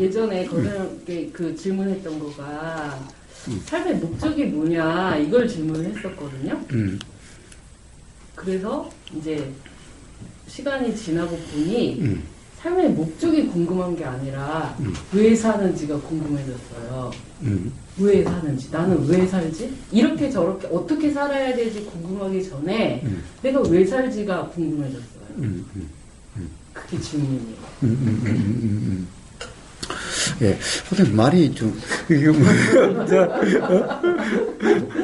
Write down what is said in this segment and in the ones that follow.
예전에 그 질문했던 거가 삶의 목적이 뭐냐 이걸 질문했었거든요. 그래서 이제 시간이 지나고 보니 삶의 목적이 궁금한 게 아니라 왜 사는지가 궁금해졌어요. 왜 사는지, 나는 왜 살지? 이렇게 저렇게 어떻게 살아야 될지 궁금하기 전에 내가 왜 살지가 궁금해졌어요. 그게 질문이에요. 예, 근데 말이 좀, 이게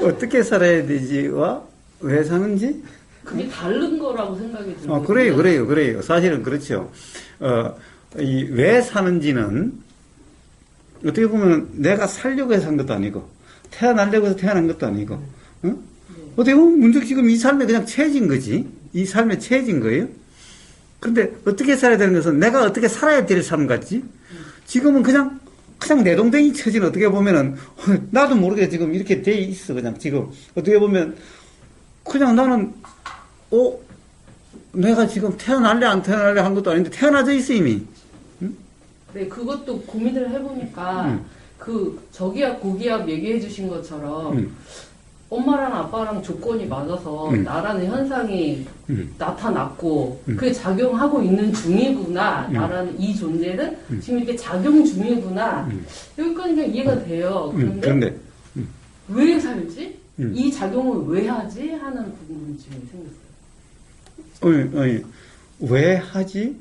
어떻게 살아야 되지와 왜 사는지? 그게 다른 거라고 생각이 들어요. 그래요. 사실은 그렇죠. 왜 사는지는 어떻게 보면 내가 살려고 해서 산 것도 아니고, 태어나려고 해서 태어난 것도 아니고, 응? 네. 어떻게 보면 문득 지금 이 삶에 그냥 처해진 거지. 이 삶에 처해진 거예요. 그런데 어떻게 살아야 되는 것은 내가 어떻게 살아야 될 삶 같지? 지금은 그냥 내동댕이 처진 어떻게 보면은, 나도 모르게 지금 이렇게 돼 있어, 그냥 지금. 어떻게 보면, 그냥 나는, 내가 지금 태어날래 안 태어날래 한 것도 아닌데 태어나져 있어 이미. 응? 네, 그것도 고민을 해보니까 그 저기압 고기압 얘기해 주신 것처럼 엄마랑 아빠랑 조건이 맞아서 나라는 현상이 나타났고 그게 작용하고 있는 중이구나. 나라는 이 존재는 지금 이렇게 작용 중이구나. 여기까지 그냥 이해가 돼요. 그런데 왜 살지? 이 작용을 왜 하지? 하는 궁금증이 생겼어요. 왜 하지?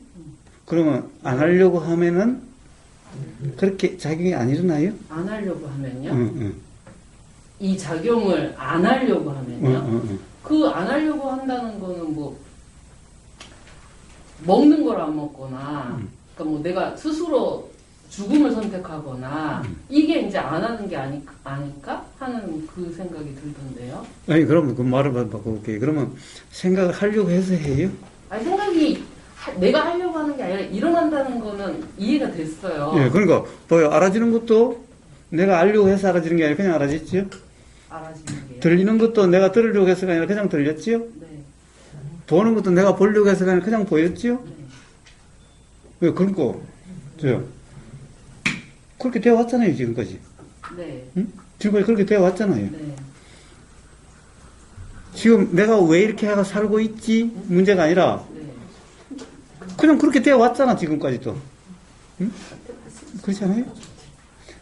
그러면 안 하려고 하면은 그렇게 작용이 안 일어나요? 안 하려고 하면요? 이 작용을 안 하려고 하면요? 그 안 하려고 한다는 거는 뭐 먹는 걸 안 먹거나 그러니까 뭐 내가 스스로 죽음을 선택하거나 이게 이제 안 하는 게 아닐까 하는 그 생각이 들던데요. 아니 그러면 그 말을 바꿔볼게요. 그러면 생각을 하려고 해서 해요? 아니 생각이 내가 하려고 하는 게 아니라 일어난다는 거는 이해가 됐어요. 예, 그러니까 뭐요 알아지는 것도 내가 알려고 해서 알아지는 게 아니라 그냥 알아졌지요? 알아지는 게요. 들리는 것도 내가 들으려고 해서가 아니라 그냥 들렸지요? 네. 보는 것도 내가 보려고 해서가 아니라 그냥 보였지요? 네. 왜 그러니까 그렇게 되어 왔잖아요 지금까지. 네. 응? 지금까지 그렇게 되어 왔잖아요. 네. 지금 내가 왜 이렇게 해가 살고 있지 문제가 아니라 네. 그냥 그렇게 되어 왔잖아 지금까지도. 응? 그렇지 않아요?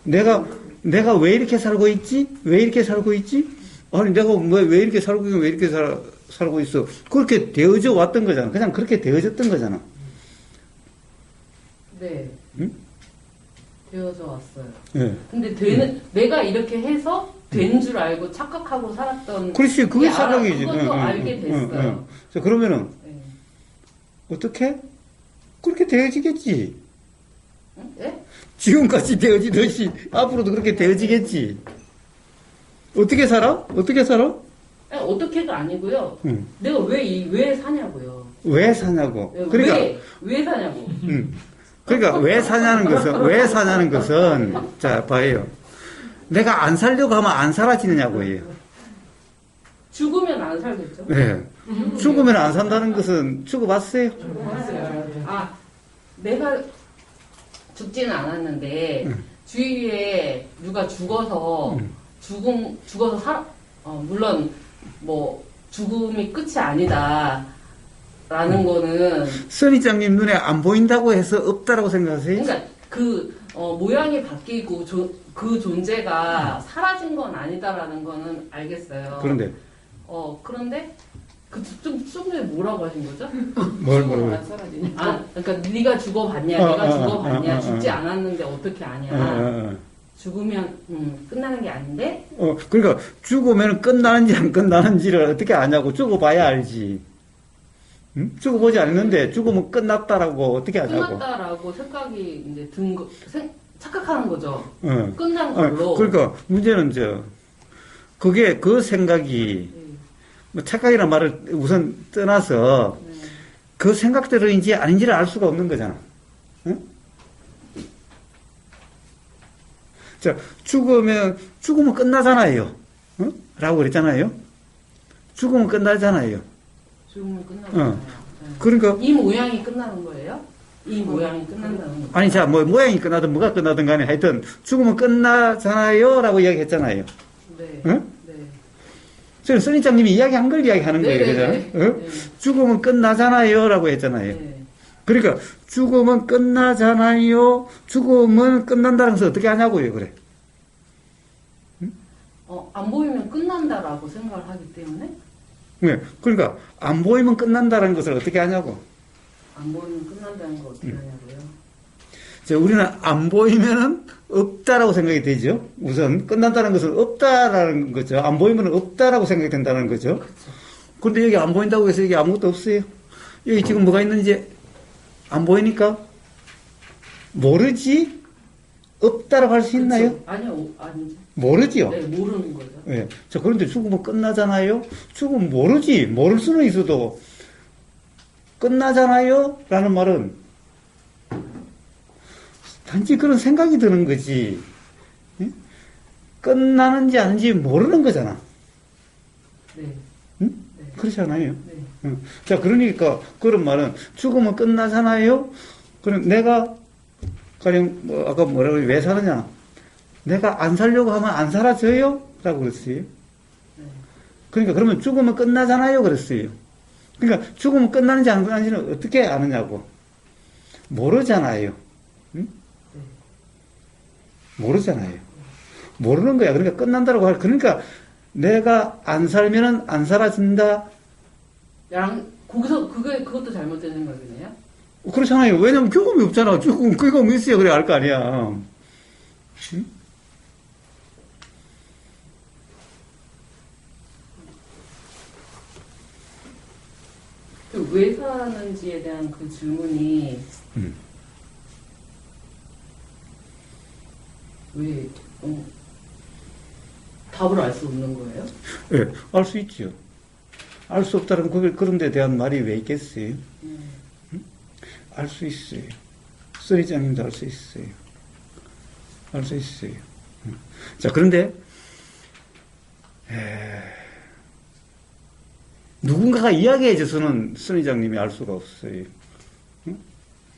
내가 왜 이렇게 살고 있지? 왜 이렇게 살고 있지? 아니 내가 왜 이렇게 살고 있고 왜 이렇게 살고 있어? 그렇게 되어져 왔던 거잖아. 그냥 그렇게 되어졌던 거잖아. 네. 응? 되어져 왔어요. 네. 근데 내가 이렇게 해서 된 줄 알고 착각하고 살았던. 그렇지, 그게 사각이지. 그것도 알게 됐어요. 자, 그러면은, 네. 어떻게? 그렇게 되어지겠지. 네? 지금까지 되어지듯이, 앞으로도 그렇게 되어지겠지. 어떻게 살아? 어떻게 살아? 아니, 어떻게가 아니고요. 내가 왜 사냐고요. 왜 사냐고. 네, 그러니까. 왜 사냐고. 그러니까 왜 사냐는 것은, 자, 봐요. 내가 안 살려고 하면 안 사라지느냐고 해요. 죽으면 안 살겠죠? 네. 죽으면 안 산다는 것은 죽어봤어요? 아, 내가 죽지는 않았는데, 주위에 누가 죽어서 물론, 뭐, 죽음이 끝이 아니다. 라는 거는. 선의장님 눈에 안 보인다고 해서 없다라고 생각하세요? 그러니까 모양이 바뀌고 그 존재가 사라진 건 아니다라는 거는 알겠어요. 그런데 좀 전에 뭐라고 하신 거죠? 뭐라고? 안 사라지냐? 그러니까 네가 죽어봤냐? 내가 죽어봤냐? 죽지 않았는데 어떻게 아냐? 죽으면 끝나는 게 아닌데? 그러니까 죽으면 끝나는지 안 끝나는지를 어떻게 아냐고. 죽어봐야 알지. 응? 죽어보지 않았는데 죽으면 끝났다라고 어떻게 하냐고. 끝났다라고 생각이 이제 착각하는 거죠. 응. 끝난 걸로. 그러니까 문제는 그게 그 생각이 뭐 착각이라는 말을 우선 떠나서 그 생각대로인지 아닌지를 알 수가 없는 거잖아. 응? 자, 죽으면 끝나잖아요. 응? 라고 그랬잖아요. 죽으면 끝나잖아요. 죽으면 끝나잖아요. 그러니까 이 모양이 끝나는 거예요? 이 모양이 끝난다는 거죠. 아니, 자, 뭐, 모양이 끝나든 뭐가 끝나든 간에 하여튼 죽으면 끝나잖아요. 라고 이야기했잖아요. 네. 응? 네. 저는 선인장님이 이야기한 걸 이야기하는 거예요. 네네네. 그죠? 응? 네. 죽으면 끝나잖아요. 라고 했잖아요. 네. 그러니까 죽으면 끝나잖아요. 죽으면 끝난다는 것을 어떻게 하냐고요. 그래. 안 보이면 끝난다라고 생각을 하기 때문에 네. 그러니까 안 보이면 끝난다는 것을 어떻게 하냐고. 안 보이면 끝난다는 걸 어떻게 하냐고요. 우리는 안 보이면은 없다라고 생각이 되죠. 우선 끝난다는 것은 없다라는 거죠. 안 보이면 없다라고 생각이 된다는 거죠. 그렇죠. 근데 여기 안 보인다고 해서 여기 아무것도 없어요. 여기 지금 뭐가 있는지 안 보이니까 모르지? 없다라고 할 수 있나요? 그렇죠. 아니요, 아니죠. 모르지요. 네, 모르는 거죠. 예. 자, 그런데 죽으면 끝나잖아요? 죽으면 모르지. 모를 수는 있어도 끝나잖아요? 라는 말은 단지 그런 생각이 드는 거지. 예? 끝나는지 아닌지 모르는 거잖아. 네. 응? 네. 그렇지 않아요? 네. 응. 자, 그러니까 그런 말은 죽으면 끝나잖아요? 그럼 내가 가령 뭐 아까 뭐라고 왜 사느냐? 내가 안 살려고 하면 안 살아져요? 라고 그랬어요. 네. 그러니까 그러면 죽으면 끝나잖아요? 그랬어요. 그러니까 죽으면 끝나는지 안 끝나는지는 어떻게 아느냐고. 모르잖아요. 응? 네. 모르잖아요. 모르는 거야. 그러니까 끝난다라고 할. 그러니까 내가 안 살면은 안 사라진다. 거기서 그것도 잘못된 생각이네요. 그렇잖아요. 왜냐면 경험이 없잖아. 죽으면 경험이 있어야 그래 알 거 아니야. 응? 왜 사는지에 대한 그 질문이 왜 답을 알 수 없는 거예요? 예, 알 수 있죠. 알 수 없다는 그런 데 대한 말이 왜 있겠어요? 알 수 있어요. 써니장님도 알 수 있어요. 알 수 있어요. 자, 그런데 누군가가 이야기해줘서는 써니장님이 알 수가 없어요.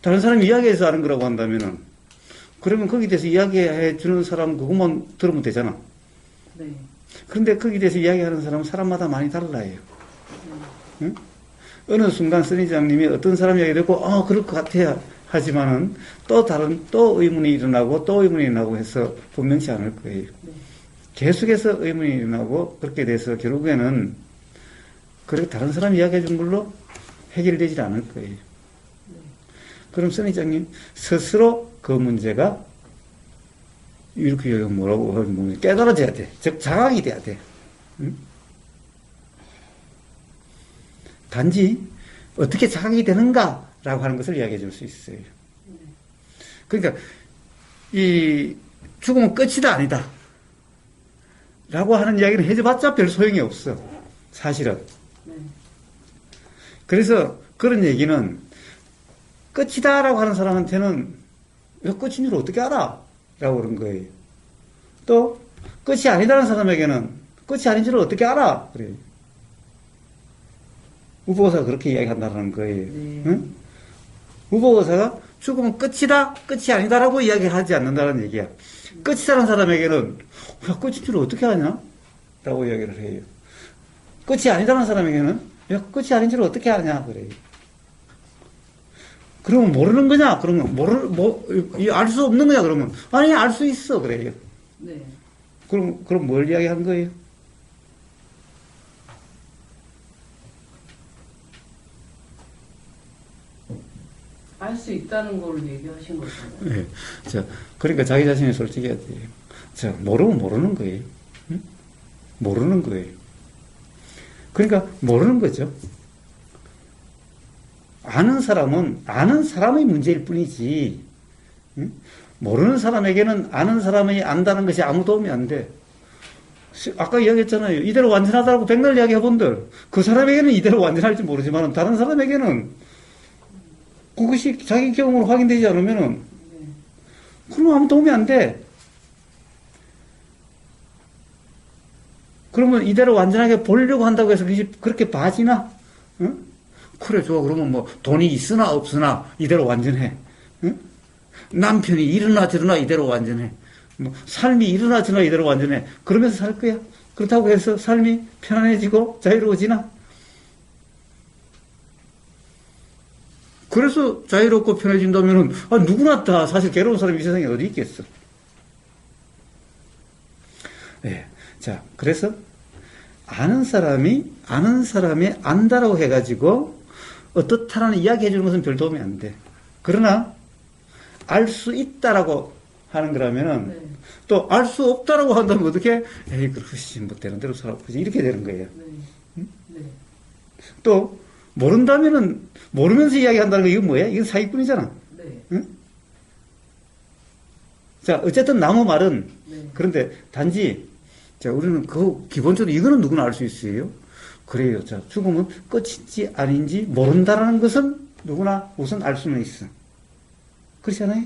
다른 사람이 이야기해서 아는 거라고 한다면은 그러면 거기에 대해서 이야기해 주는 사람 그것만 들으면 되잖아. 네. 그런데 거기에 대해서 이야기하는 사람은 사람마다 많이 달라요. 응? 어느 순간 써니장님이 어떤 사람 이야기 듣고 그럴 것 같아야 하지만은 또 의문이 일어나고 또 의문이 일어나고 해서 분명치 않을 거예요. 네. 계속해서 의문이 일어나고 그렇게 돼서 결국에는 그렇게 다른 사람 이야기해 준 걸로 해결되지 않을 거예요. 네. 그럼 써니장님 스스로 그 문제가 이렇게 뭐라고 하면 깨달아져야 돼. 즉 자각이 돼야 돼. 응? 단지 어떻게 자각이 되는가라고 하는 것을 이야기해 줄 수 있어요. 그러니까 이 죽으면 끝이다 아니다 라고 하는 이야기를 해줘봤자 별 소용이 없어. 사실은. 네. 그래서 그런 얘기는 끝이다라고 하는 사람한테는 왜 끝인 줄 어떻게 알아? 라고 그런 거예요. 또 끝이 아니다라는 사람에게는 끝이 아닌 줄 어떻게 알아? 그래요. 우보의사가 그렇게 이야기한다는 거예요. 네. 응? 우보의사가 죽으면 끝이다, 끝이 아니다라고 이야기하지 않는다는 얘기야. 끝이라는 사람에게는 야, 끝인 줄 어떻게 아냐? 라고 이야기를 해요. 끝이 아니다라는 사람에게는 야, 끝이 아닌 줄 어떻게 아냐? 그래요. 그러면 모르는 거냐? 그러면 알 수 없는 거냐? 그러면 아니 알 수 있어 그래요. 네. 그럼 뭘 이야기한 거예요? 알 수 있다는 걸 얘기하신 거잖아요. 네. 자, 그러니까 자기 자신이 솔직해야 돼요. 자, 모르면 모르는 거예요. 응? 모르는 거예요. 그러니까 모르는 거죠. 아는 사람은 아는 사람의 문제일 뿐이지, 응? 모르는 사람에게는 아는 사람이 안다는 것이 아무 도움이 안 돼. 아까 이야기했잖아요. 이대로 완전하다고 백날 이야기해본들 그 사람에게는 이대로 완전할지 모르지만 다른 사람에게는 그것이 자기 경험으로 확인되지 않으면은 그러면 아무 도움이 안 돼. 그러면 이대로 완전하게 보려고 한다고 해서 그것이 그렇게 봐지나? 응? 그래, 좋아. 그러면 뭐, 돈이 있으나 없으나 이대로 완전해. 응? 남편이 이러나 저러나 이대로 완전해. 뭐, 삶이 이러나 저러나 이대로 완전해. 그러면서 살 거야. 그렇다고 해서 삶이 편안해지고 자유로워지나? 그래서 자유롭고 편해진다면은, 누구나 다 사실 괴로운 사람이 이 세상에 어디 있겠어. 예. 자, 그래서, 아는 사람이 안다라고 해가지고, 어떻다라는 이야기 해주는 것은 별 도움이 안 돼. 그러나, 알 수 있다라고 하는 거라면은, 네. 또 알 수 없다라고 한다면 어떻게, 에이, 그렇지, 뭐, 되는 대로 살아. 이렇게 되는 거예요. 네. 응? 네. 또, 모른다면은, 모르면서 이야기한다는 거, 이건 뭐야? 이건 사기꾼이잖아. 네. 응? 자, 어쨌든 나무 말은, 네. 그런데 단지, 자, 우리는 기본적으로 이거는 누구나 알 수 있어요. 그래요. 자, 죽음은 끝인지 아닌지 모른다라는 것은 누구나 우선 알 수는 있어. 그렇지 않아요?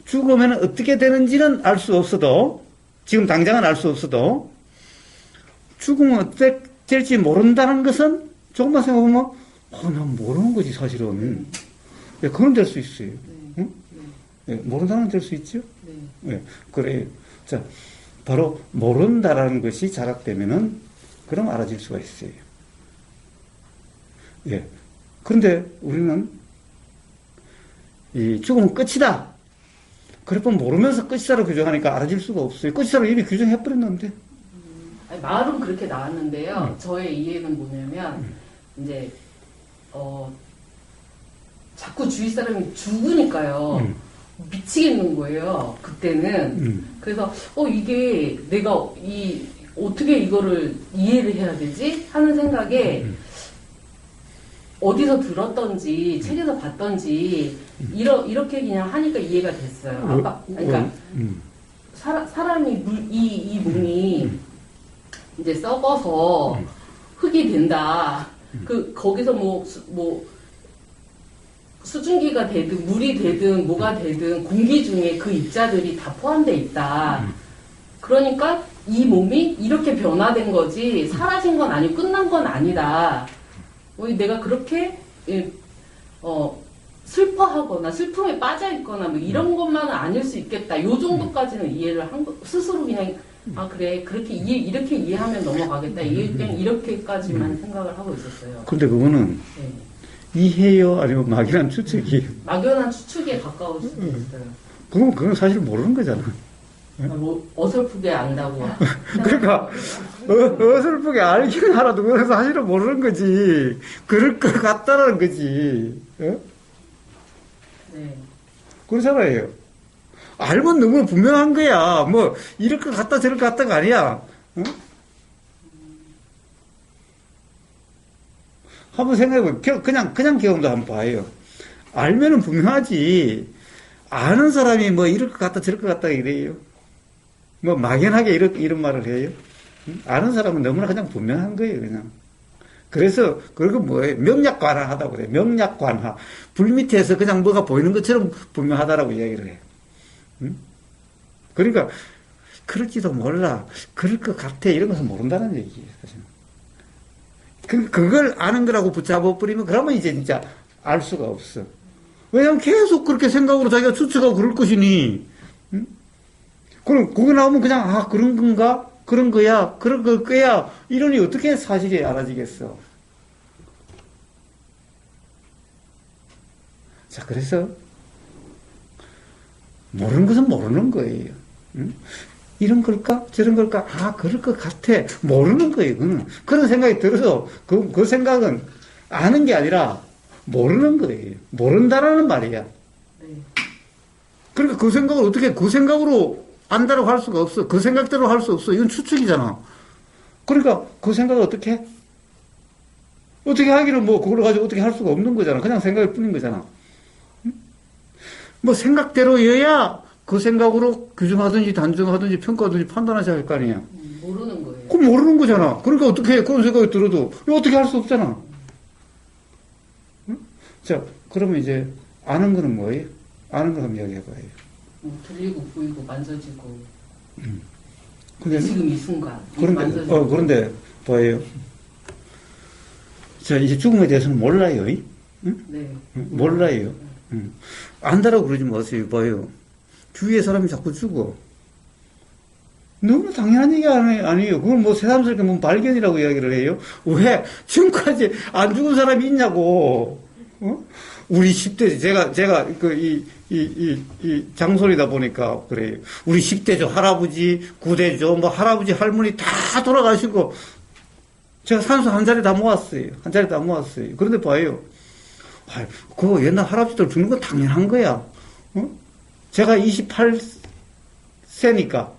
죽으면 어떻게 되는지는 알 수 없어도, 지금 당장은 알 수 없어도, 죽으면 어떻게 될지 모른다는 것은 조금만 생각해보면, 난 모르는 거지, 사실은. 예, 그건 될 수 있어요. 네. 응? 네. 예, 모른다는 건 될 수 있죠? 네. 예, 그래요. 자, 바로 모른다라는 것이 자각되면은, 그럼 알아질 수가 있어요. 예. 그런데 우리는, 이 죽음은 끝이다. 그래서 모르면서 끝이다로 규정하니까 알아질 수가 없어요. 끝이다로 이미 규정해버렸는데. 아니, 말은 그렇게 나왔는데요. 저의 이해는 뭐냐면, 이제, 자꾸 주위 사람이 죽으니까요. 미치겠는 거예요. 그때는. 그래서, 이게 내가 어떻게 이거를 이해를 해야 되지? 하는 생각에, 어디서 들었던지, 책에서 봤던지, 이렇게 그냥 하니까 이해가 됐어요. 그러니까, 사람이, 이 몸이, 이제 썩어서 흙이 된다. 거기서 수증기가 되든, 물이 되든, 뭐가 되든, 공기 중에 그 입자들이 다 포함되어 있다. 그러니까 이 몸이 이렇게 변화된 거지, 사라진 건 아니고 끝난 건 아니다. 내가 그렇게, 슬퍼하거나, 슬픔에 빠져있거나, 뭐 이런 것만은 아닐 수 있겠다. 요 정도까지는 이해를 스스로 그냥, 그래, 이렇게 이해하면 넘어가겠다. 그냥 이렇게까지만 생각을 하고 있었어요. 근데 그거는, 네. 이해요? 아니면 막연한 추측이에요? 막연한 추측에 가까울 수도 있어요. 그건 사실 모르는 거잖아. 어설프게 안다고. 그러니까, 어설프게 알기는 하나도, 그래서 사실은 모르는 거지. 그럴 것 같다라는 거지. 어? 네. 그렇잖아요. 알면 너무 분명한 거야. 뭐, 이럴 것 같다, 저럴 것 같다가 아니야. 어? 한번 생각해보면, 그냥 경험도 한번 봐요. 알면은 분명하지. 아는 사람이 뭐, 이럴 것 같다, 저럴 것 같다, 이래요. 뭐, 막연하게 이런 말을 해요. 아는 사람은 너무나 그냥 분명한 거예요, 그냥. 그래서, 그리고 뭐예요? 명약관화하다고 그래요. 명약관화. 불 밑에서 그냥 뭐가 보이는 것처럼 분명하다라고 이야기를 해요. 그러니까, 그럴지도 몰라. 그럴 것 같아. 이런 것은 모른다는 얘기예요, 사실. 그걸 아는 거라고 붙잡아버리면, 그러면 이제 진짜 알 수가 없어. 왜냐면 계속 그렇게 생각으로 자기가 추측하고 그럴 것이니, 그럼 그거 나오면 그냥, 그런 건가? 그런 거야? 그런 걸 거야? 이러니 어떻게 사실이 알아지겠어? 자, 그래서, 모르는 것은 모르는 거예요. 이런 걸까? 저런 걸까? 그럴 것 같아. 모르는 거예요, 그는. 그런 생각이 들어서, 그 생각은 아는 게 아니라, 모르는 거예요. 모른다라는 말이야. 네. 그러니까 그 생각을 어떻게, 그 생각으로 안다라고 할 수가 없어. 그 생각대로 할 수 없어. 이건 추측이잖아. 그러니까 그 생각을 어떻게 해? 어떻게 하기를 뭐 그걸 가지고 어떻게 할 수가 없는 거잖아. 그냥 생각일 뿐인 거잖아. 뭐 생각대로여야 그 생각으로 규정하든지 단정하든지 평가하든지 판단하셔야 할 거 아니야. 모르는 거예요. 그럼 모르는 거잖아. 그러니까 어떻게 해? 그런 생각이 들어도 어떻게 할 수 없잖아. 응? 자, 그러면 이제 아는 거는 뭐예요? 아는 거 한번 이야기해봐요. 들리고 보이고 만져지고. 근데 지금 이 순간. 그런데 봐요. 자, 이제 죽음에 대해서는 몰라요. 네. 몰라요. 안다라고 그러지 마세요. 봐요. 주위의 사람이 자꾸 죽어. 너무 당연한 얘기 아니에요. 그걸 뭐 새삼스럽게 뭐 발견이라고 이야기를 해요. 왜? 지금까지 안 죽은 사람이 있냐고. 우리 10대, 제가 이 장소리다 보니까 그래요. 우리 10대죠. 할아버지, 9대죠. 뭐 할아버지, 할머니 다 돌아가시고, 제가 산소 한 자리 다 모았어요. 한 자리 다 모았어요. 그런데 봐요. 그거 옛날 할아버지들 죽는 건 당연한 거야. 제가 28세니까.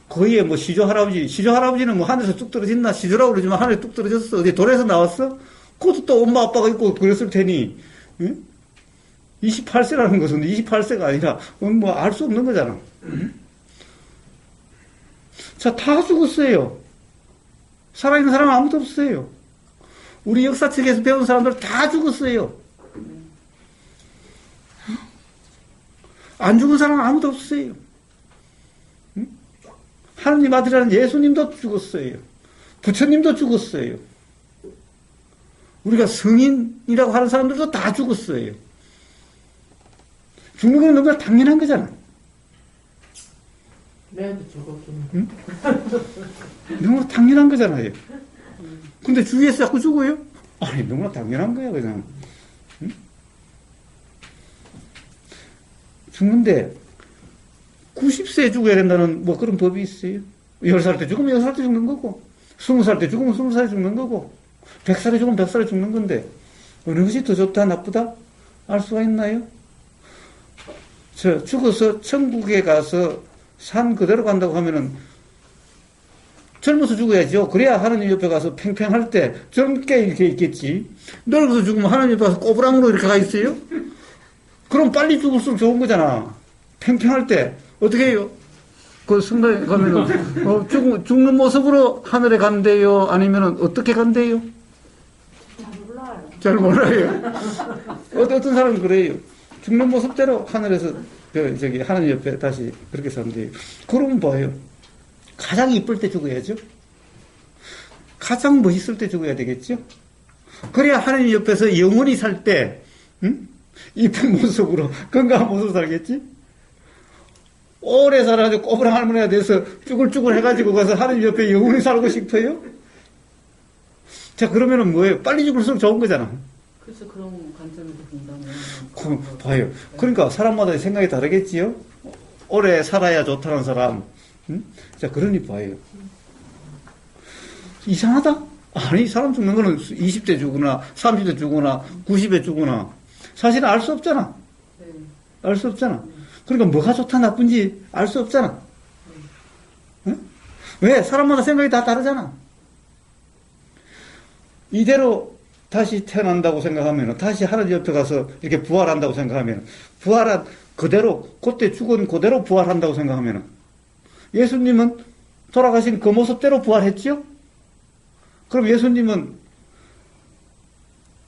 거의 뭐 시조 할아버지는 뭐 하늘에서 뚝 떨어졌나? 시조라고 그러지만 하늘에 뚝 떨어졌어. 어디 돌에서 나왔어? 그것도 또 엄마 아빠가 있고 그랬을 테니. 28세라는 것은 28세가 아니라 뭐 알 수 없는 거잖아. 자, 다 죽었어요. 살아있는 사람은 아무도 없어요. 우리 역사책에서 배운 사람들 다 죽었어요. 안 죽은 사람은 아무도 없어요. 하느님 아들이라는 예수님도 죽었어요. 부처님도 죽었어요. 우리가 성인이라고 하는 사람들도 다 죽었어요. 죽는 건 너무나 당연한 거잖아. 내도 죽었긴. 응? 너무나 당연한 거잖아요. 근데 주위에서 자꾸 죽어요? 아니, 너무나 당연한 거야, 그냥. 응? 죽는데, 90세에 죽어야 된다는 뭐 그런 법이 있어요. 10살 때 죽으면 10살 때 죽는 거고, 20살 때 죽으면 20살에 죽는 거고, 100살에 죽으면 100살에 죽는 건데, 어느 것이 더 좋다, 나쁘다? 알 수가 있나요? 죽어서 천국에 가서 산 그대로 간다고 하면은, 젊어서 죽어야죠. 그래야 하나님 옆에 가서 팽팽할 때 젊게 이렇게 있겠지. 늙어서 죽으면 하나님 옆에 가서 꼬부랑으로 이렇게 가 있어요? 그럼 빨리 죽을수록 좋은 거잖아. 팽팽할 때. 어떻게 해요? 그 성당에 가면은, 죽는 모습으로 하늘에 간대요? 아니면은 어떻게 간대요? 잘 몰라요. 어떤 사람은 그래요. 죽는 모습대로 하늘에서, 하나님 옆에 다시 그렇게 산대요. 그러면 봐요. 가장 이쁠 때 죽어야죠. 가장 멋있을 때 죽어야 되겠죠. 그래야 하나님 옆에서 영원히 살 때, 이쁜 모습으로, 건강한 모습으로 살겠지? 오래 살아가지고 꼬부랑 할머니가 돼서 쭈글쭈글 해가지고 가서 하나님 옆에 영원히 살고 싶어요? 자, 그러면은 뭐예요? 빨리 죽을수록 좋은 거잖아. 그래서 그런 관점에서 본다면. 봐요. 그러니까 사람마다 생각이 다르겠지요? 오래 살아야 좋다는 사람. 자, 그러니 봐요. 이상하다? 아니, 사람 죽는 거는 20대 죽거나, 30대 죽거나, 90에 죽거나, 사실은 알 수 없잖아. 네. 알 수 없잖아. 그러니까 뭐가 좋다, 나쁜지 알 수 없잖아. 응? 왜? 사람마다 생각이 다 다르잖아. 이대로 다시 태어난다고 생각하면, 다시 하나님 옆에 가서 이렇게 부활한다고 생각하면, 부활한 그대로, 그때 죽은 그대로 부활한다고 생각하면, 예수님은 돌아가신 그 모습대로 부활했죠? 그럼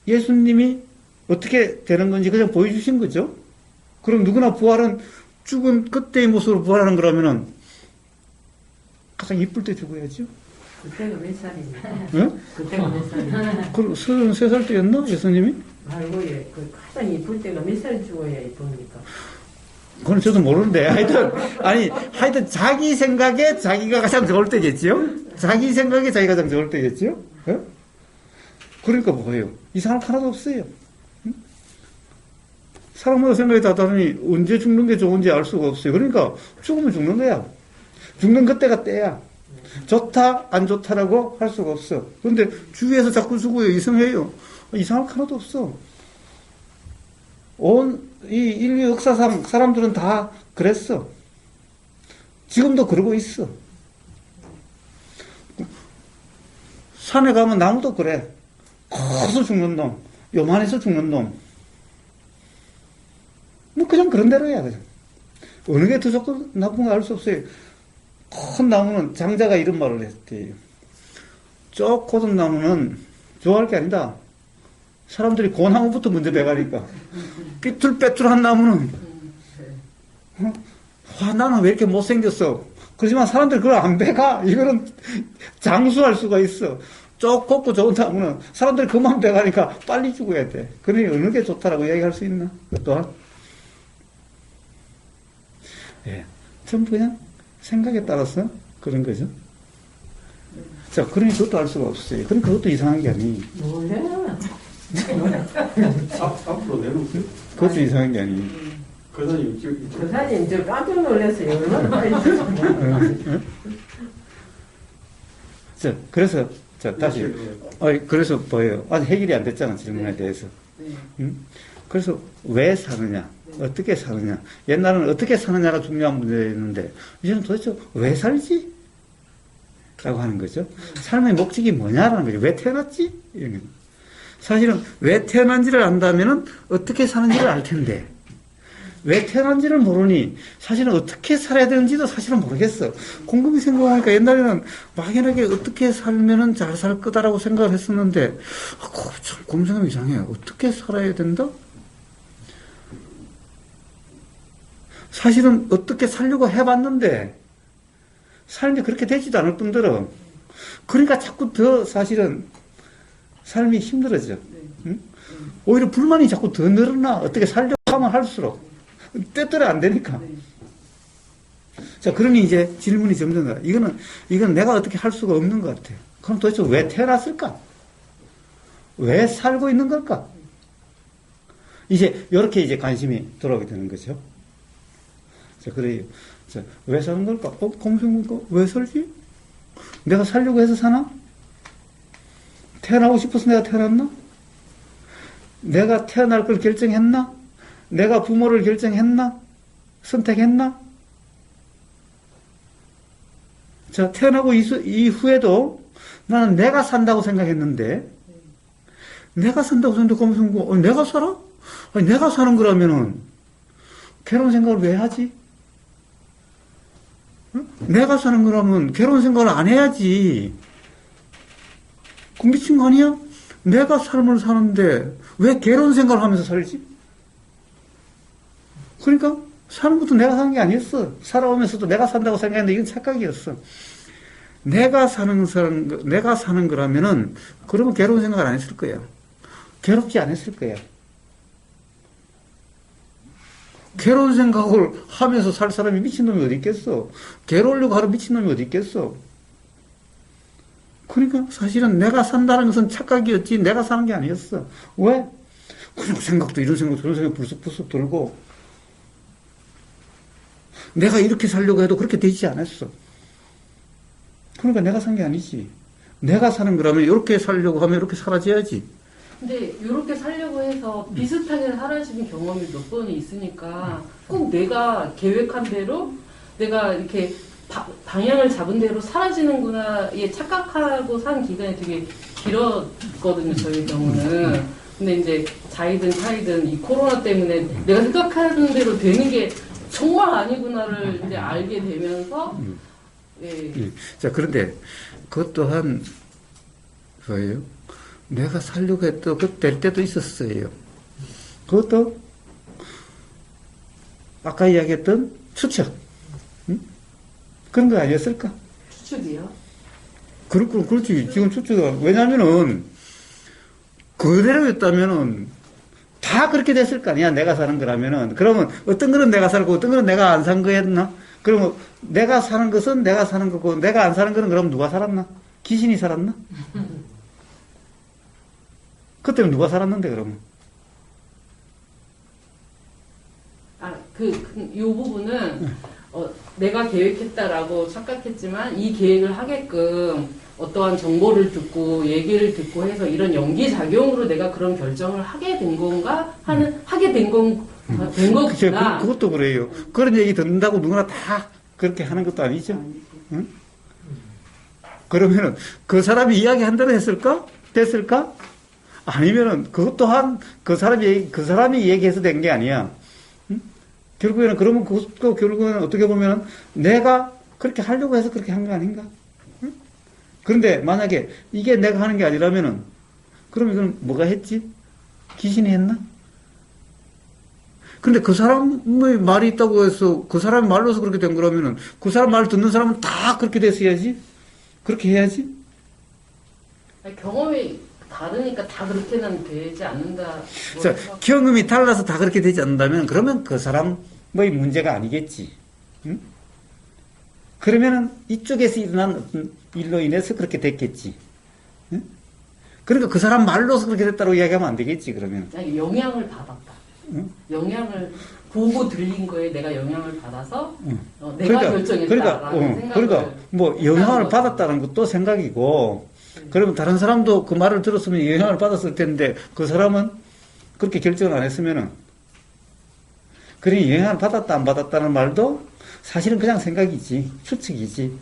예수님이 어떻게 되는 건지 그냥 보여주신 거죠? 그럼 누구나 부활은 죽은 그때의 모습으로 부활하는 거라면은 가장 이쁠 때 죽어야죠? 그때가 몇 살이냐? 응? 그때가 몇 살이냐? 그럼 33살 때였나? 예수님이? 아이고, 예. 그 가장 이쁠 때가 몇 살 죽어야 이쁩니까? 그건 저도 모르는데, 하여튼, 자기 생각에 자기가 가장 좋을 때겠지요? 자기 생각에 자기가 가장 좋을 때겠지요? 어? 그러니까 뭐예요? 이상한 거 하나도 없어요. 응? 사람마다 생각이 다 다르니 언제 죽는 게 좋은지 알 수가 없어요. 그러니까 죽으면 죽는 거야. 죽는 그때가 때야. 좋다, 안 좋다라고 할 수가 없어. 그런데 주위에서 자꾸 죽어요. 이상해요. 이상할 거 하나도 없어. 이 인류 역사상 사람들은 다 그랬어. 지금도 그러고 있어. 산에 가면 나무도 그래. 커서 죽는 놈, 요만해서 죽는 놈. 뭐 그냥 그런 대로야. 그냥. 어느 게 더 좋고 나쁜 거 알 수 없어요. 큰 나무는 장자가 이런 말을 했대요. 쪼코든 나무는 좋아할 게 아니다. 사람들이 고나무부터 먼저 배가니까. 삐뚤빼뚤한 나무는, 나는 왜 이렇게 못생겼어? 그렇지만 사람들이 그걸 안 배가? 이거는 장수할 수가 있어. 쭉 걷고 좋은 나무는 사람들이 그만 돼가니까 빨리 죽어야 돼. 그러니 어느 게 좋다라고 얘기할 수 있나? 그 또한. 예. 전부 그냥 생각에 따라서 그런 거죠. 자, 그러니 그것도 알 수가 없어요. 그러니까 그것도 이상한 게 아니에요. 뭐야? 앞으로 내놓으세요. 그것도 이상한 게 아니에요. 거사님, 그 사진 저 깜짝 놀랐어요. 얼마나 빨리 들었나. 자, 그래서, 자, 다시. 그래서 뭐예요? 아직 해결이 안 됐잖아, 질문에 대해서. 네. 응? 그래서 왜 사느냐? 어떻게 사느냐? 옛날에는 어떻게 사느냐가 중요한 문제였는데, 이제는 도대체 왜 살지? 라고 하는 거죠. 삶의 목적이 뭐냐라는 거죠. 왜 태어났지? 이런 거죠. 사실은 왜 태어난지를 안다면은 어떻게 사는지를 알 텐데, 왜 태어난지를 모르니 사실은 어떻게 살아야 되는지도 사실은 모르겠어. 곰곰이 생각하니까 옛날에는 막연하게 어떻게 살면은 잘 살 거다라고 생각을 했었는데, 참 곰곰이 생각하면 이상해. 어떻게 살아야 된다? 사실은 어떻게 살려고 해봤는데 삶이 그렇게 되지도 않을 뿐더러, 그러니까 자꾸 더 사실은 삶이 힘들어져. 응? 오히려 불만이 자꾸 더 늘어나. 어떻게 살려고 하면 할수록 때때로 안 되니까. 자, 그러니 이제 질문이 점점 나. 이건 내가 어떻게 할 수가 없는 것 같아. 그럼 도대체 왜 태어났을까? 왜 살고 있는 걸까? 이제 이렇게 이제 관심이 돌아오게 되는 거죠. 자, 그래요. 자, 왜 사는 걸까? 공생물까? 왜 살지? 내가 살려고 해서 사나? 태어나고 싶어서 내가 태어났나? 내가 태어날 걸 결정했나? 내가 부모를 결정했나? 선택했나? 자, 태어나고 이후에도 나는 내가 산다고 생각했는데, 내가 산다고 생각하면, 내가 살아? 아니, 내가 사는 거라면은, 괴로운 생각을 왜 하지? 응? 내가 사는 거라면, 괴로운 생각을 안 해야지. 그 미친 거 아니야? 내가 삶을 사는데, 왜 괴로운 생각을 하면서 살지? 그러니까, 사는 것도 내가 사는 게 아니었어. 살아오면서도 내가 산다고 생각했는데, 이건 착각이었어. 내가 사는 거라면은, 그러면 괴로운 생각을 안 했을 거야. 괴롭지 않았을 거야. 괴로운 생각을 하면서 살 사람이 미친놈이 어디 있겠어? 괴로우려고 하는 미친놈이 어디 있겠어? 그러니까 사실은 내가 산다는 것은 착각이었지, 내가 사는 게 아니었어. 왜? 그냥 생각도 이런 생각 저런 생각 불쑥불쑥 들고, 내가 이렇게 살려고 해도 그렇게 되지 않았어. 그러니까 내가 산 게 아니지. 내가 사는 거라면 이렇게 살려고 하면 이렇게 사라져야지. 근데 이렇게 살려고 해서 비슷하게 사라지는 경험이 몇 번이 있으니까 꼭 내가 계획한 대로 내가 이렇게 방향을 잡은 대로 사라지는구나에 착각하고 산 기간이 되게 길었거든요, 저희 경우는. 근데 이제 자이든 차이든 이 코로나 때문에 내가 생각하는 대로 되는 게 정말 아니구나를 이제 알게 되면서 예. 자, 그런데 그것 또한 뭐예요? 내가 살려고 했던 될 때도 있었어요. 그것도 아까 이야기했던 추측, 응? 그런 거 아니었을까? 추측이요? 그렇지. 지금 추측은 왜냐하면은 그대로였다면은 다 그렇게 됐을 거 아니야. 내가 사는 거라면은. 그러면 어떤 거는 내가 살고 어떤 거는 내가 안 산 거였나? 그러면 내가 사는 것은 내가 사는 거고 내가 안 사는 거는 그럼 누가 살았나? 귀신이 살았나? 그때는 누가 살았는데 그러면? 요 부분은 내가 계획했다라고 착각했지만 이 계획을 하게끔 어떠한 정보를 듣고 얘기를 듣고 해서 이런 연기작용으로 내가 그런 결정을 하게 된 건가? 하게 된 거구나. 그것도 그래요. 그런 얘기 듣는다고 누구나 다 그렇게 하는 것도 아니죠. 응? 그러면은 그 사람이 이야기한 대로 했을까? 됐을까? 아니면은 그것 또한 그 사람이 얘기해서 된 게 아니야. 응? 결국에는 그러면 그것도 결국에는 어떻게 보면은 내가 그렇게 하려고 해서 그렇게 한 거 아닌가? 응? 그런데 만약에 이게 내가 하는 게 아니라면은 그럼 이건 뭐가 했지? 귀신이 했나? 근데 그 사람의 말이 있다고 해서 그 사람의 말로서 그렇게 된 거라면은 그 사람 말 듣는 사람은 다 그렇게 됐어야지? 그렇게 해야지? 아니, 경험이 다르니까 다 그렇게는 되지 않는다. 자, 경험이 달라서 다 그렇게 되지 않는다면 그러면 그 사람의 문제가 아니겠지. 응? 그러면은 이쪽에서 일어난 어떤 일로 인해서 그렇게 됐겠지. 응? 그러니까 그 사람 말로서 그렇게 됐다고 이야기하면 안 되겠지, 그러면. 아니, 영향을 받았다. 응? 영향을 보고 들린 거에 내가 영향을 받아서 응. 내가 결정했다라는 생각을 그러니까 뭐 영향을 거죠. 받았다는 것도 생각이고, 그러면 다른 사람도 그 말을 들었으면 영향을 받았을 텐데 그 사람은 그렇게 결정을 안 했으면은, 그러니 영향을 받았다 안 받았다는 말도 사실은 그냥 생각이지, 추측이지.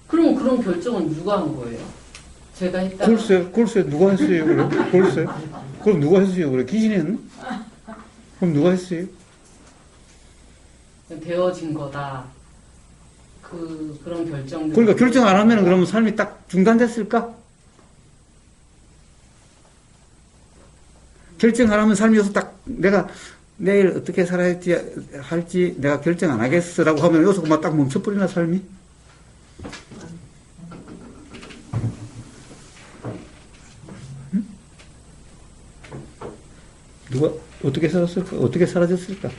그럼 그런 결정은 누가 한 거예요? 제가 했다. 글쎄, 누가 했어요, 그래? 글쎄. 그럼 누가 했어요, 그래? 귀신이 했나? 그럼 누가 했어요? 되어진 거다. 그런 결정들. 그러니까 결정 안 하면 그러면 삶이 딱 중단됐을까? 결정 안 하면 삶이 여기서 딱 내가 내일 어떻게 살아야 할지 내가 결정 안 하겠어라고 하면 여기서 그만 딱 멈춰버리나, 삶이? 응? 누가 어떻게 살았을까? 어떻게 사라졌을까?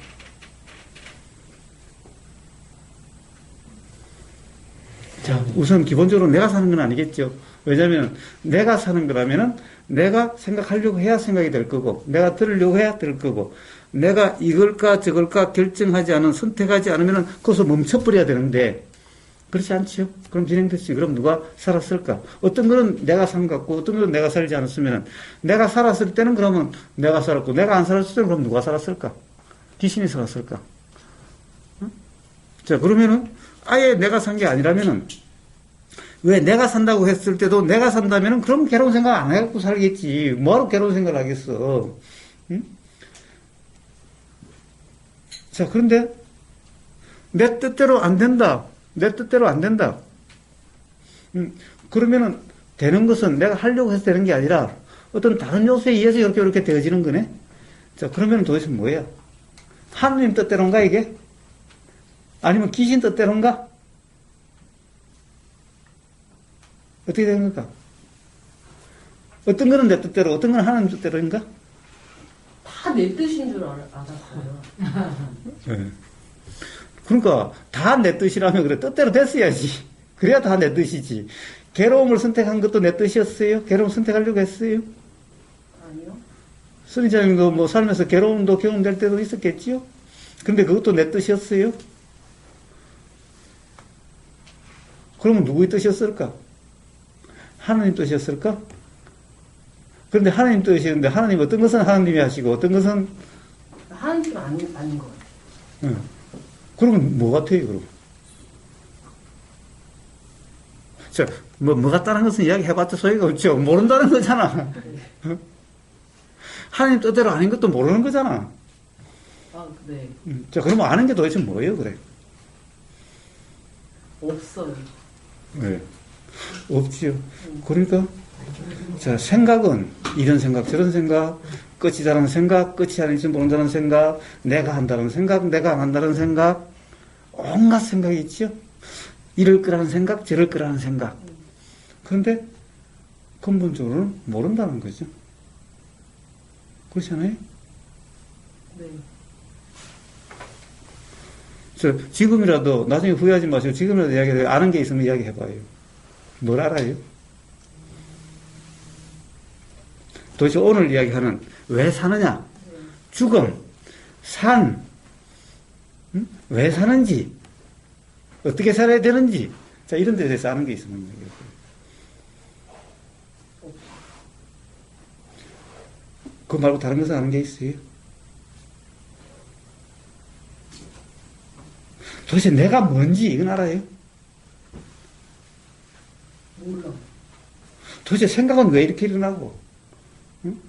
자, 우선 기본적으로 내가 사는 건 아니겠죠. 왜냐하면 내가 사는 거라면은 내가 생각하려고 해야 생각이 될 거고, 내가 들으려고 해야 될 거고, 내가 이걸까 저걸까 결정하지 않은, 선택하지 않으면은 거기서 멈춰버려야 되는데, 그렇지 않지요? 그럼 진행됐지. 그럼 누가 살았을까? 어떤 거는 내가 산 것 같고, 어떤 거는 내가 살지 않았으면은, 내가 살았을 때는 그러면 내가 살았고, 내가 안 살았을 때는 그럼 누가 살았을까? 귀신이 살았을까? 응? 자, 그러면은, 아예 내가 산 게 아니라면은, 왜 내가 산다고 했을 때도 내가 산다면은 그럼 괴로운 생각 안 해갖고 살겠지. 뭐하러 괴로운 생각을 하겠어. 응? 자, 그런데 내 뜻대로 안 된다. 내 뜻대로 안 된다. 그러면은 되는 것은 내가 하려고 해서 되는 게 아니라 어떤 다른 요소에 의해서 이렇게 되어지는 거네. 자, 그러면 도대체 뭐야? 하느님 뜻대로인가 이게? 아니면 귀신 뜻대로인가? 어떻게 되는 걸까? 어떤 거는 내 뜻대로, 어떤 거는 하나님 뜻대로인가? 다 내 뜻인 줄 알았어요. 네. 그러니까 다 내 뜻이라면 그래, 뜻대로 됐어야지. 그래야 다 내 뜻이지. 괴로움을 선택한 것도 내 뜻이었어요? 괴로움 선택하려고 했어요? 아니요. 선인장님도 뭐 살면서 괴로움도 경험될 때도 있었겠지요? 근데 그것도 내 뜻이었어요? 그러면 누구의 뜻이었을까? 하나님 뜻이었을까? 그런데 하나님 뜻이었는데 하나님 어떤 것은 하나님이 하시고 어떤 것은 하나님 아닌 것 같아요. 그러면 뭐 같아요, 그럼? 자, 뭐 같다는 것은 이야기 해봤자 소용이 없죠. 모른다는 거잖아. 하나님 뜻대로 아닌 것도 모르는 거잖아. 아, 네. 자, 그러면 아는 게 도대체 뭐예요, 그래? 없어요. 네. 없지요. 그러니까, 자, 생각은 이런 생각, 저런 생각, 끝이 다른 생각, 끝이 아닐지 모른다는 생각, 내가 한다는 생각, 내가 안 한다는 생각, 온갖 생각이 있지요. 이럴 거라는 생각, 저럴 거라는 생각. 그런데 근본적으로는 모른다는 거죠. 그렇지 않아요? 네. 지금이라도, 나중에 후회하지 마시고, 지금이라도 이야기해요. 아는 게 있으면 이야기해봐요. 뭘 알아요? 도대체 오늘 이야기하는 왜 사느냐? 죽음, 산, 왜 사는지, 어떻게 살아야 되는지, 자, 이런 데 대해서 아는 게 있으면 이야기해봐요. 그거 말고 다른 것은 아는 게 있어요? 도대체 내가 뭔지 이건 알아요? 몰라. 도대체 생각은 왜 이렇게 일어나고, 응?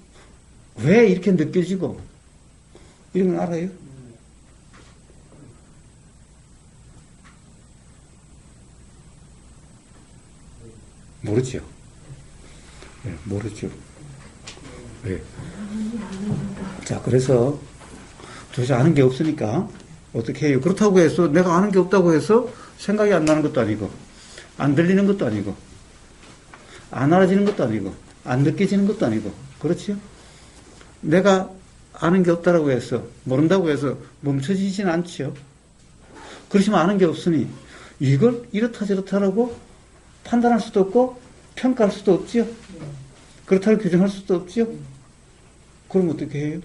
왜 이렇게 느껴지고, 이런 건 알아요? 모르죠. 네, 모르죠. 네. 자, 그래서 도대체 아는 게 없으니까 어떻게 해요? 그렇다고 해서 내가 아는 게 없다고 해서 생각이 안 나는 것도 아니고, 안 들리는 것도 아니고, 안 알아지는 것도 아니고, 안 느껴지는 것도 아니고, 그렇지요? 내가 아는 게 없다라고 해서, 모른다고 해서 멈춰지진 않지요. 그렇지만 아는 게 없으니, 이걸 이렇다 저렇다라고 판단할 수도 없고, 평가할 수도 없지요. 그렇다고 규정할 수도 없지요. 그럼 어떻게 해요?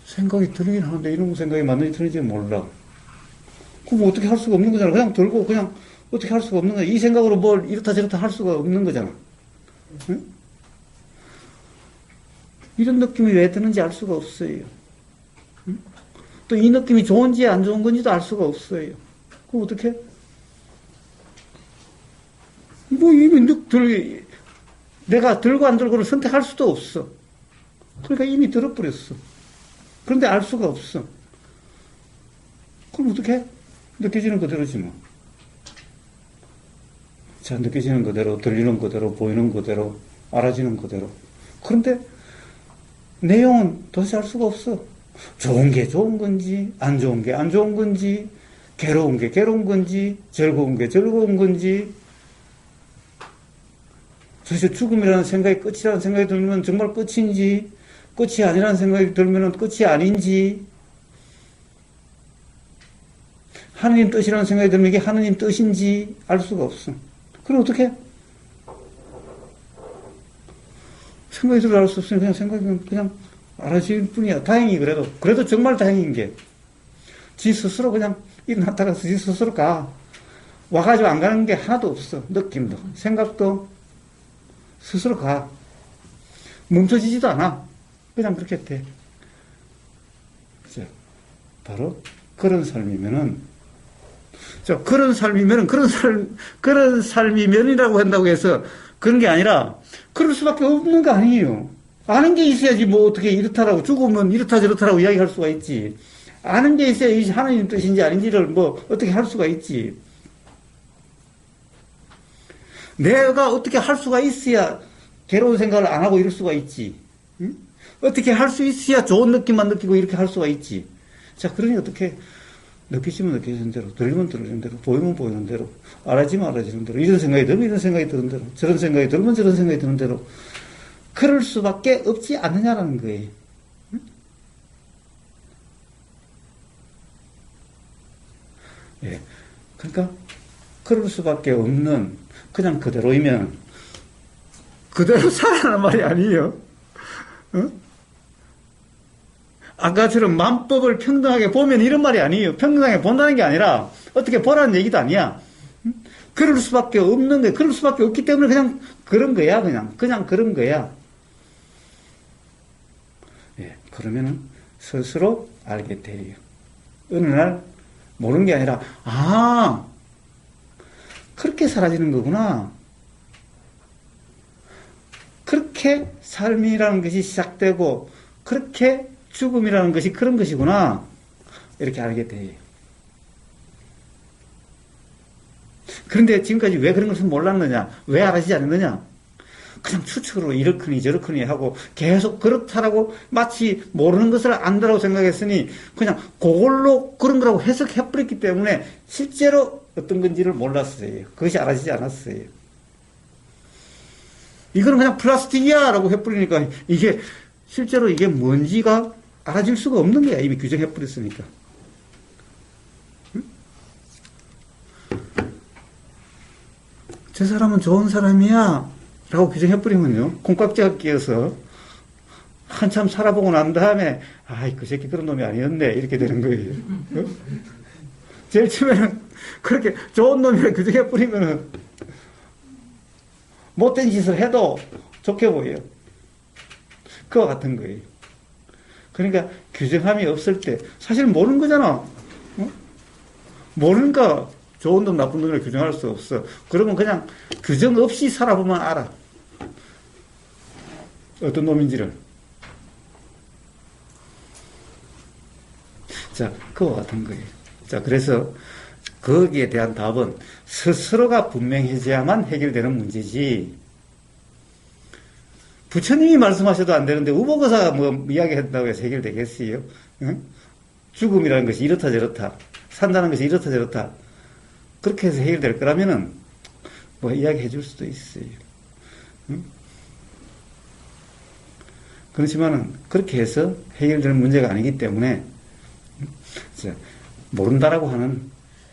생각이 들긴 하는데, 이런 생각이 맞는지 틀린지 몰라. 그럼 어떻게 할 수가 없는 거잖아. 그냥 들고, 그냥 어떻게 할 수가 없는 거야. 이 생각으로 뭘 이렇다 저렇다 할 수가 없는 거잖아. 응? 이런 느낌이 왜 드는지 알 수가 없어요. 응? 또 이 느낌이 좋은지 안 좋은 건지도 알 수가 없어요. 그럼 어떻게? 뭐 이미 내가 들고 안 들고를 선택할 수도 없어. 그러니까 이미 들어버렸어. 그런데 알 수가 없어. 그럼 어떻게? 느껴지는 그대로지 뭐. 자, 느껴지는 그대로, 들리는 그대로, 보이는 그대로, 알아지는 그대로. 그런데 내용은 도대체 알 수가 없어. 좋은 게 좋은 건지, 안 좋은 게 안 좋은 건지, 괴로운 게 괴로운 건지, 즐거운 게 즐거운 건지. 도대체 죽음이라는 생각이 끝이라는 생각이 들면 정말 끝인지, 끝이 아니라는 생각이 들면 끝이 아닌지, 하느님 뜻이라는 생각이 들면 이게 하느님 뜻인지 알 수가 없어. 그럼 어떻게? 생각이 들어 알 수 없으니 그냥 생각이면 그냥 알아질 뿐이야. 다행히 그래도 정말 다행인 게, 지 스스로 그냥 일어났다가 지 스스로 가. 와가지고 안 가는 게 하나도 없어. 느낌도, 생각도 스스로 가. 멈춰지지도 않아. 그냥 그렇게 돼. 바로 그런 삶이면은, 그런 삶이면이라고 한다고 해서 그런 게 아니라, 그럴 수밖에 없는 거 아니에요. 아는 게 있어야지, 뭐, 어떻게 이렇다라고, 죽으면 이렇다 저렇다라고 이야기할 수가 있지. 아는 게 있어야 이 하나님 뜻인지 아닌지를 뭐, 어떻게 할 수가 있지. 내가 어떻게 할 수가 있어야 괴로운 생각을 안 하고 이럴 수가 있지. 응? 어떻게 할 수 있어야 좋은 느낌만 느끼고 이렇게 할 수가 있지. 자, 그러니 어떻게, 느끼시면 느끼시는 대로, 들리면 들리는 대로, 보이면 보이는 대로, 알아지면 알아지는 대로, 이런 생각이 들면 이런 생각이 드는 대로, 저런 생각이 들면 저런 생각이 드는 대로, 그럴 수밖에 없지 않느냐라는 거예요. 응? 예. 그러니까, 그럴 수밖에 없는, 그냥 그대로이면, 그대로 살아라는 말이 아니에요. 어? 아까처럼 만법을 평등하게 보면 이런 말이 아니에요. 평등하게 본다는 게 아니라 어떻게 보라는 얘기도 아니야. 그럴 수밖에 없는 거야. 그럴 수밖에 없기 때문에 그냥 그런 거야. 그냥 그런 거야. 예, 그러면은 스스로 알게 돼요. 어느 날 모르는 게 아니라, 아, 그렇게 사라지는 거구나. 그렇게 삶이라는 것이 시작되고, 그렇게 죽음이라는 것이 그런 것이구나. 이렇게 알게 돼요. 그런데 지금까지 왜 그런 것을 몰랐느냐? 왜 알아지지 않았느냐? 그냥 추측으로 이렇거니 저렇거니 하고 계속 그렇다라고 마치 모르는 것을 안다라고 생각했으니 그냥 그걸로 그런 거라고 해석해버렸기 때문에 실제로 어떤 건지를 몰랐어요. 그것이 알아지지 않았어요. 이거는 그냥 플라스틱이야 라고 해버리니까 이게 실제로 이게 뭔지가 알아질 수가 없는 거야. 이미 규정해버렸으니까. 응? 저 사람은 좋은 사람이야 라고 규정해버리면요. 콩깍지가 끼어서 한참 살아보고 난 다음에 아이 그 새끼 그런 놈이 아니었네 이렇게 되는 거예요. 어? 제일 처음에는 그렇게 좋은 놈이라 규정해버리면은 못된 짓을 해도 좋게 보여요. 그와 같은 거예요. 그러니까 규정함이 없을 때 사실 모르는 거잖아. 어? 모르니까 좋은 놈 나쁜 놈이라 규정할 수 없어. 그러면 그냥 규정 없이 살아보면 알아. 어떤 놈인지를. 자, 그와 같은 거예요. 자, 그래서 거기에 대한 답은 스스로가 분명해져야만 해결되는 문제지. 부처님이 말씀하셔도 안 되는데 우보거사가 뭐 이야기한다고 해서 해결되겠어요? 응? 죽음이라는 것이 이렇다 저렇다. 산다는 것이 이렇다 저렇다. 그렇게 해서 해결될 거라면은 뭐 이야기해 줄 수도 있어요. 응? 그렇지만은 그렇게 해서 해결될 문제가 아니기 때문에 모른다라고 하는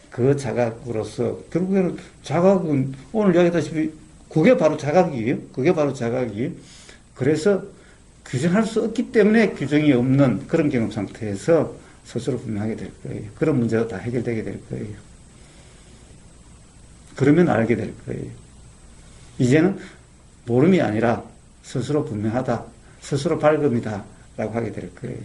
그 자각으로서 결국에는 자각은 오늘 이야기했다시피 그게 바로 자각이에요. 그게 바로 자각이에요. 그래서 규정할 수 없기 때문에 규정이 없는 그런 경험 상태에서 스스로 분명하게 될 거예요. 그런 문제가 다 해결되게 될 거예요. 그러면 알게 될 거예요. 이제는 모름이 아니라 스스로 분명하다. 스스로 밝음이다. 라고 하게 될 거예요.